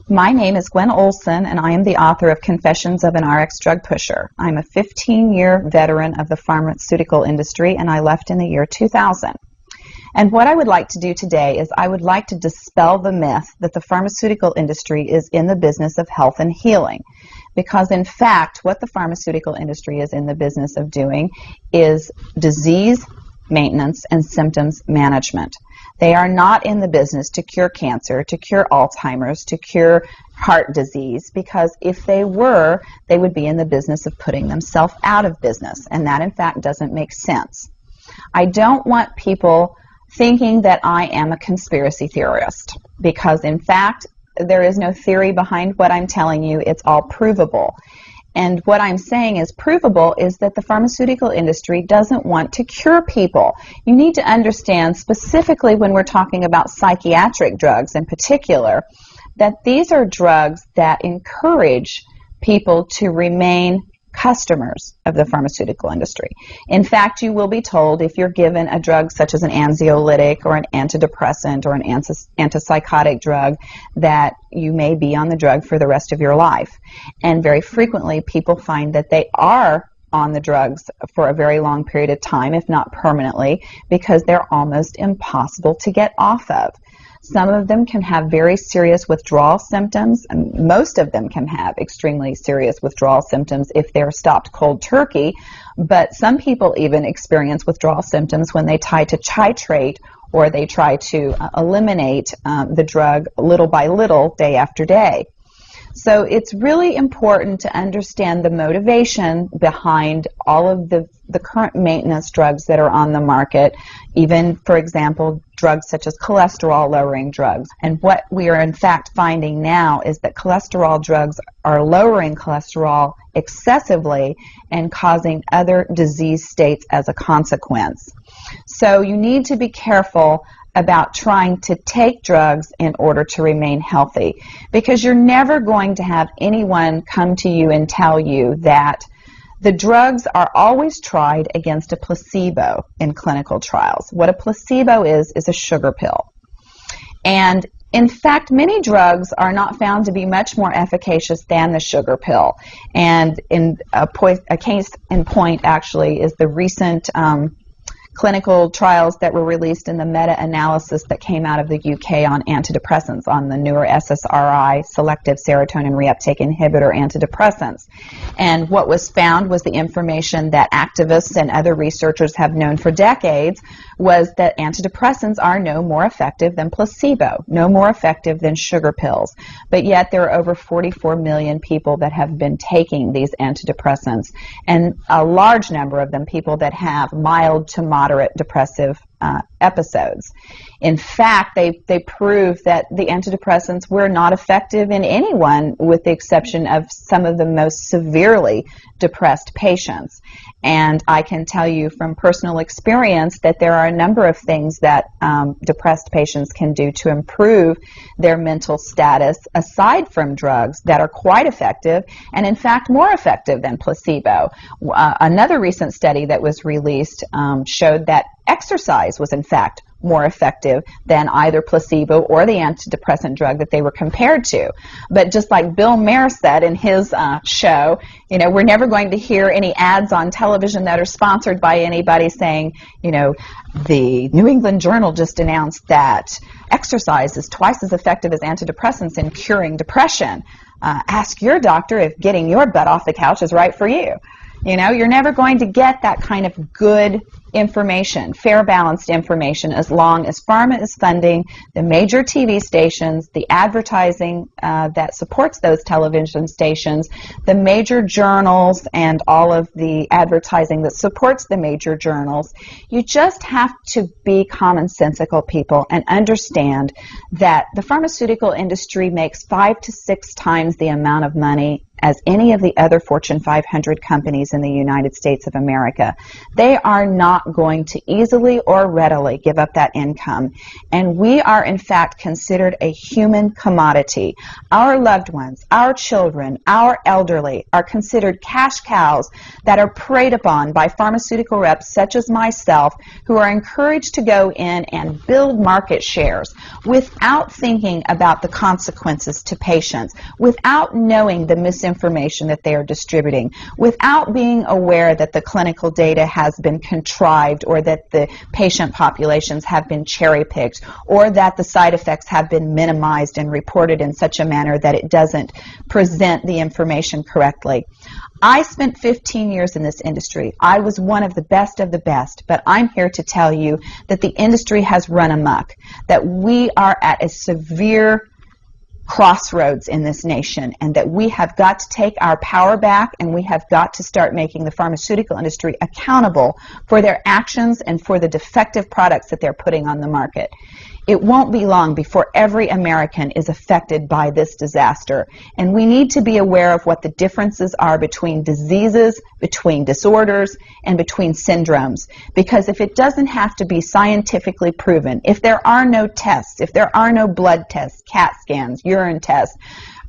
My name is Gwen Olson, and I am the author of Confessions of an RX Drug Pusher. I'm a 15-year veteran of the pharmaceutical industry, and I left in the year 2000. And what I would like to do today is I would like to dispel the myth that the pharmaceutical industry is in the business of health and healing. Because in fact, what the pharmaceutical industry is in the business of doing is disease maintenance and symptoms management. They are not in the business to cure cancer, to cure Alzheimer's, to cure heart disease, because if they were, they would be in the business of putting themselves out of business, and that in fact doesn't make sense. I don't want people thinking that I am a conspiracy theorist, because in fact there is no theory behind what I'm telling you. It's all provable. And what I'm saying is provable is that the pharmaceutical industry doesn't want to cure people. You need to understand, specifically when we're talking about psychiatric drugs in particular, that these are drugs that encourage people to remain customers of the pharmaceutical industry. In fact, you will be told if you're given a drug such as an anxiolytic or an antidepressant or an antipsychotic drug that you may be on the drug for the rest of your life. And very frequently people find that they are on the drugs for a very long period of time, if not permanently, because they're almost impossible to get off of. Some of them can have very serious withdrawal symptoms, and most of them can have extremely serious withdrawal symptoms if they're stopped cold turkey, but some people even experience withdrawal symptoms when they try to titrate or they try to eliminate the drug little by little, day after day. So it's really important to understand the motivation behind all of the current maintenance drugs that are on the market, even, for example, drugs such as cholesterol-lowering drugs. And what we are in fact finding now is that cholesterol drugs are lowering cholesterol excessively and causing other disease states as a consequence. So you need to be careful about trying to take drugs in order to remain healthy, because you're never going to have anyone come to you and tell you that the drugs are always tried against a placebo in clinical trials. What a placebo is a sugar pill. And in fact, many drugs are not found to be much more efficacious than the sugar pill. And in a case in point actually is the recent clinical trials that were released in the meta-analysis that came out of the UK on antidepressants, on the newer SSRI, selective serotonin reuptake inhibitor antidepressants. And what was found was the information that activists and other researchers have known for decades, was that antidepressants are no more effective than placebo, no more effective than sugar pills. But yet there are over 44 million people that have been taking these antidepressants, and a large number of them people that have mild to moderate depressive episodes. In fact, they prove that the antidepressants were not effective in anyone with the exception of some of the most severely depressed patients. And I can tell you from personal experience that there are a number of things that depressed patients can do to improve their mental status aside from drugs that are quite effective, and in fact more effective than placebo. Another recent study that was released showed that exercise was in fact more effective than either placebo or the antidepressant drug that they were compared to. But just like Bill Maher said in his show, you know, we're never going to hear any ads on television that are sponsored by anybody saying, you know, the New England Journal just announced that exercise is twice as effective as antidepressants in curing depression. Ask your doctor if getting your butt off the couch is right for you. You know, you're never going to get that kind of good information, fair, balanced information, as long as pharma is funding the major TV stations, the advertising that supports those television stations, the major journals, and all of the advertising that supports the major journals. You just have to be commonsensical people and understand that the pharmaceutical industry makes 5 to 6 times the amount of money as any of the other Fortune 500 companies in the United States of America. They are not going to easily or readily give up that income. And we are, in fact, considered a human commodity. Our loved ones, our children, our elderly are considered cash cows that are preyed upon by pharmaceutical reps such as myself, who are encouraged to go in and build market shares without thinking about the consequences to patients, without knowing the misinformation that they are distributing, without being aware that the clinical data has been contrived, or that the patient populations have been cherry-picked, or that the side effects have been minimized and reported in such a manner that it doesn't present the information correctly. I spent 15 years in this industry. I was one of the best, but I'm here to tell you that the industry has run amok, that we are at a severe crossroads in this nation, and that we have got to take our power back, and we have got to start making the pharmaceutical industry accountable for their actions and for the defective products that they're putting on the market. It won't be long before every American is affected by this disaster, and we need to be aware of what the differences are between diseases, between disorders, and between syndromes. Because if it doesn't have to be scientifically proven, if there are no tests, if there are no blood tests, CAT scans, urine tests,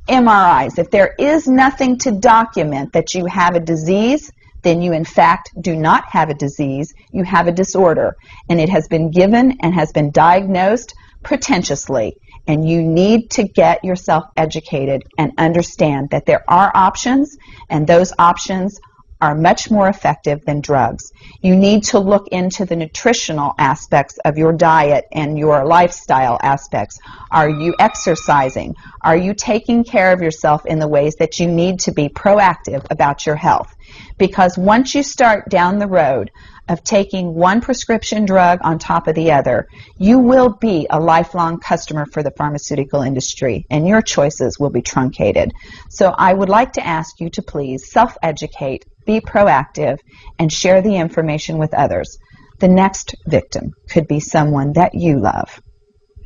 MRIs, if there is nothing to document that you have a disease, then you in fact do not have a disease, you have a disorder, and it has been given and has been diagnosed pretentiously, and you need to get yourself educated and understand that there are options, and those options are much more effective than drugs. You need to look into the nutritional aspects of your diet and your lifestyle aspects. Are you exercising? Are you taking care of yourself in the ways that you need to be proactive about your health? Because once you start down the road of taking one prescription drug on top of the other, you will be a lifelong customer for the pharmaceutical industry, and your choices will be truncated. So I would like to ask you to please self-educate, be proactive, and share the information with others. The next victim could be someone that you love.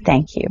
Thank you.